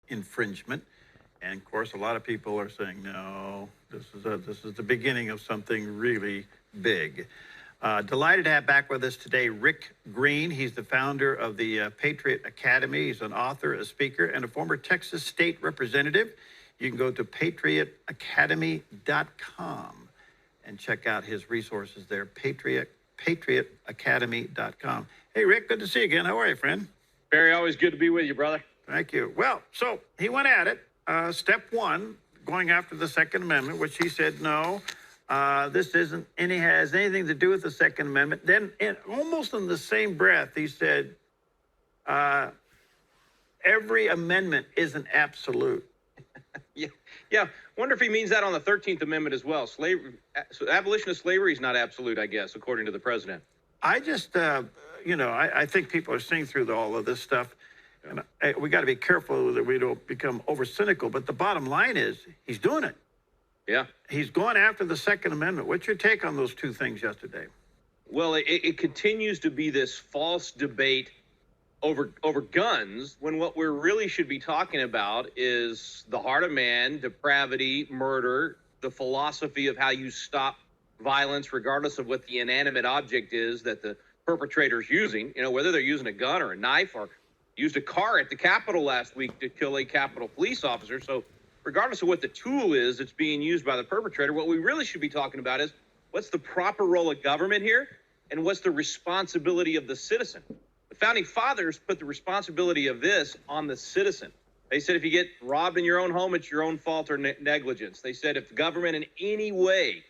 infringement. And of course, a lot of people are saying, no, this is the beginning of something really big. Delighted to have back with us today Rick Green. He's the founder of the Patriot Academy. He's an author, a speaker, and a former Texas state representative. You can go to patriotacademy.com and check out his resources there, patriotacademy.com. Hey, Rick, good to see you again. How are you, friend? Barry, always good to be with you, brother. Thank you. Well, so he went at it. Step one, going after the Second Amendment, which he said, no, this isn't any has anything to do with the Second Amendment. Then, almost in the same breath, he said, every amendment isn't absolute. Yeah. Wonder if he means that on the 13th Amendment as well. Slavery, so abolition of slavery is not absolute, I guess, according to the president. I just, I think people are seeing through all of this stuff. And we got to be careful that we don't become over cynical. But the bottom line is he's doing it. Yeah. He's going after the Second Amendment. What's your take on those two things yesterday? Well, it continues to be this false debate over guns when what we really should be talking about is the heart of man, depravity, murder, the philosophy of how you stop violence, regardless of what the inanimate object is that the perpetrator's using, whether they're using a gun or a knife or used a car at the Capitol last week to kill a Capitol police officer. So regardless of what the tool is that's being used by the perpetrator, what we really should be talking about is what's the proper role of government here and what's the responsibility of the citizen. The founding fathers put the responsibility of this on the citizen. They said if you get robbed in your own home, it's your own fault or negligence. They said if the government in any way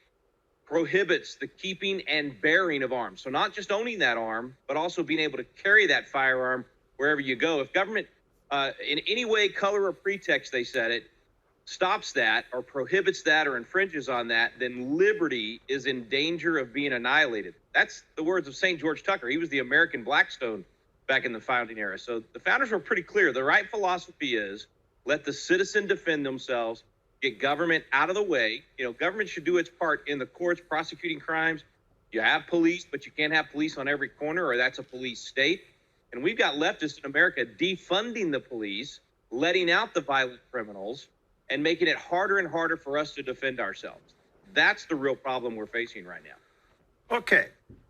prohibits the keeping and bearing of arms, so not just owning that arm, but also being able to carry that firearm wherever you go. If government in any way, color, or pretext, they said it, stops that or prohibits that or infringes on that, then liberty is in danger of being annihilated. That's the words of St. George Tucker. He was the American Blackstone back in the founding era. So the founders were pretty clear. The right philosophy is let the citizen defend themselves, get government out of the way. Government should do its part in the courts prosecuting crimes. You have police, but you can't have police on every corner or that's a police state. And we've got leftists in America defunding the police, letting out the violent criminals, and making it harder and harder for us to defend ourselves. That's the real problem we're facing right now. Okay,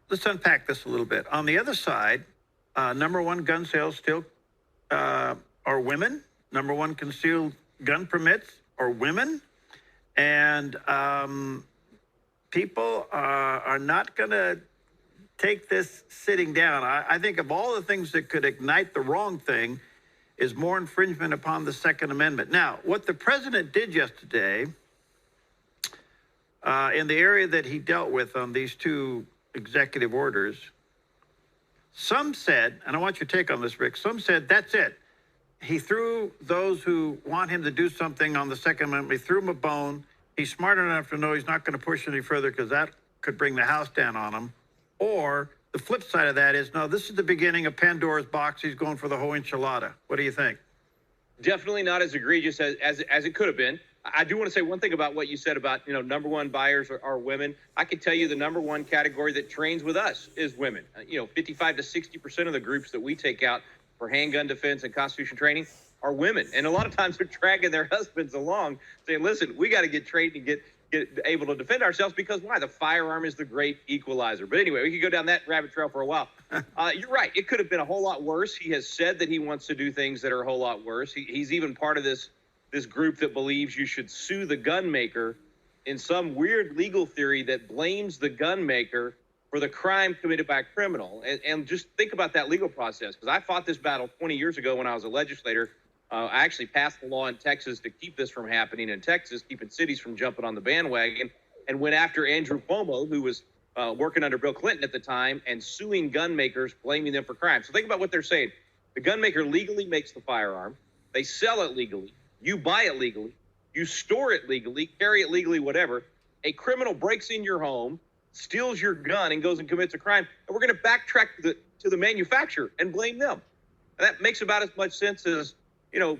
let's unpack this a little bit. On the other side, number one gun sales still are women. Number one concealed gun permits are women. And people are not going to take this sitting down. I think of all the things that could ignite the wrong thing is more infringement upon the Second Amendment. Now, what the president did yesterday in the area that he dealt with on these two executive orders, some said, and I want your take on this, Rick, some said that's it. He threw those who want him to do something on the Second Amendment, he threw him a bone. He's smart enough to know he's not going to push any further because that could bring the house down on him. Or the flip side of that is, no, this is the beginning of Pandora's box. He's going for the whole enchilada. What do you think? Definitely not as egregious as it could have been. I do want to say one thing about what you said about, number one buyers are women. I can tell you the number one category that trains with us is women. 55 to 60% of the groups that we take out for handgun defense and Constitution training are women. And a lot of times they're dragging their husbands along saying, listen, we got to get trained and get able to defend ourselves because why? The firearm is the great equalizer. But anyway, we could go down that rabbit trail for a while. You're right. It could have been a whole lot worse. He has said that he wants to do things that are a whole lot worse. He's even part of this group that believes you should sue the gun maker in some weird legal theory that blames the gun maker for the crime committed by a criminal. And just think about that legal process, because I fought this battle 20 years ago when I was a legislator. I actually passed the law in Texas to keep this from happening in Texas, keeping cities from jumping on the bandwagon, and went after Andrew Cuomo, who was working under Bill Clinton at the time, and suing gun makers, blaming them for crime. So think about what they're saying. The gun maker legally makes the firearm. They sell it legally. You buy it legally. You store it legally, carry it legally, whatever. A criminal breaks in your home, steals your gun, and goes and commits a crime. And we're going to backtrack to the manufacturer and blame them. And that makes about as much sense as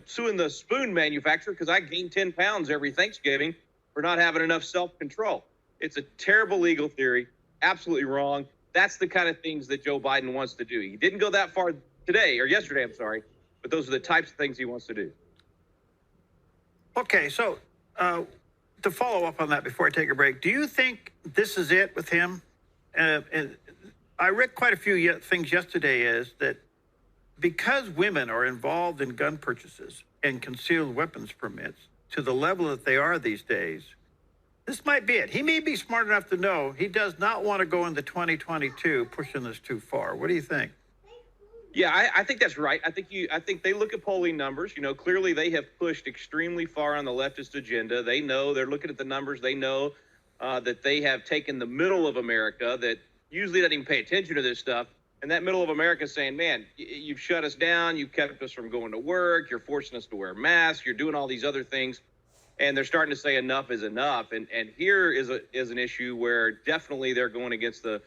suing the spoon manufacturer because I gain 10 pounds every Thanksgiving for not having enough self-control. It's a terrible legal theory, absolutely wrong. That's the kind of things that Joe Biden wants to do. He didn't go that far today, or yesterday, I'm sorry, but those are the types of things he wants to do. Okay, so to follow up on that before I take a break, do you think this is it with him? And I read quite a few things yesterday is that because women are involved in gun purchases and concealed weapons permits to the level that they are these days, this might be it. He may be smart enough to know he does not want to go into 2022 pushing this too far. What do you think? Yeah, I think that's right. I think they look at polling numbers. You know, clearly they have pushed extremely far on the leftist agenda. They know, they're looking at the numbers. They know that they have taken the middle of America that usually doesn't even pay attention to this stuff. And that middle of America is saying, man, you've shut us down. You've kept us from going to work. You're forcing us to wear masks. You're doing all these other things. And they're starting to say enough is enough. And here is an issue where definitely they're going against the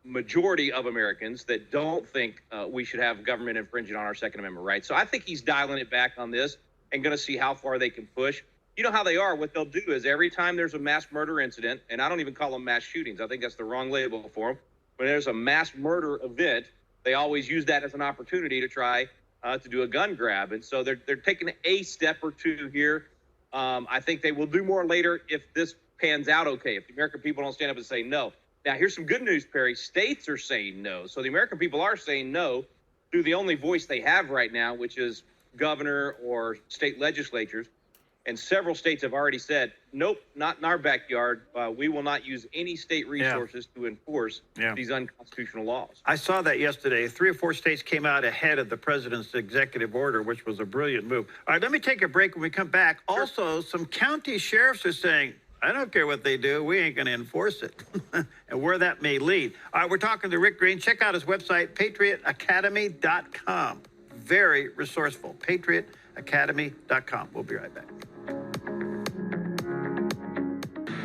majority of Americans that don't think we should have government infringing on our Second Amendment rights. So I think he's dialing it back on this and going to see how far they can push. You know how they are. What they'll do is every time there's a mass murder incident, and I don't even call them mass shootings. I think that's the wrong label for them. When there's a mass murder event, they always use that as an opportunity to try to do a gun grab. And so they're taking a step or two here. I think they will do more later if this pans out okay, if the American people don't stand up and say no. Now, here's some good news, Perry. States are saying no. So the American people are saying no through the only voice they have right now, which is governor or state legislatures. And several states have already said, nope, not in our backyard. We will not use any state resources to enforce these unconstitutional laws. I saw that yesterday. 3 or 4 states came out ahead of the president's executive order, which was a brilliant move. All right, let me take a break. When we come back, also, some county sheriffs are saying, I don't care what they do. We ain't going to enforce it, and where that may lead. All right, we're talking to Rick Green. Check out his website, patriotacademy.com. Very resourceful, patriotacademy.com. We'll be right back.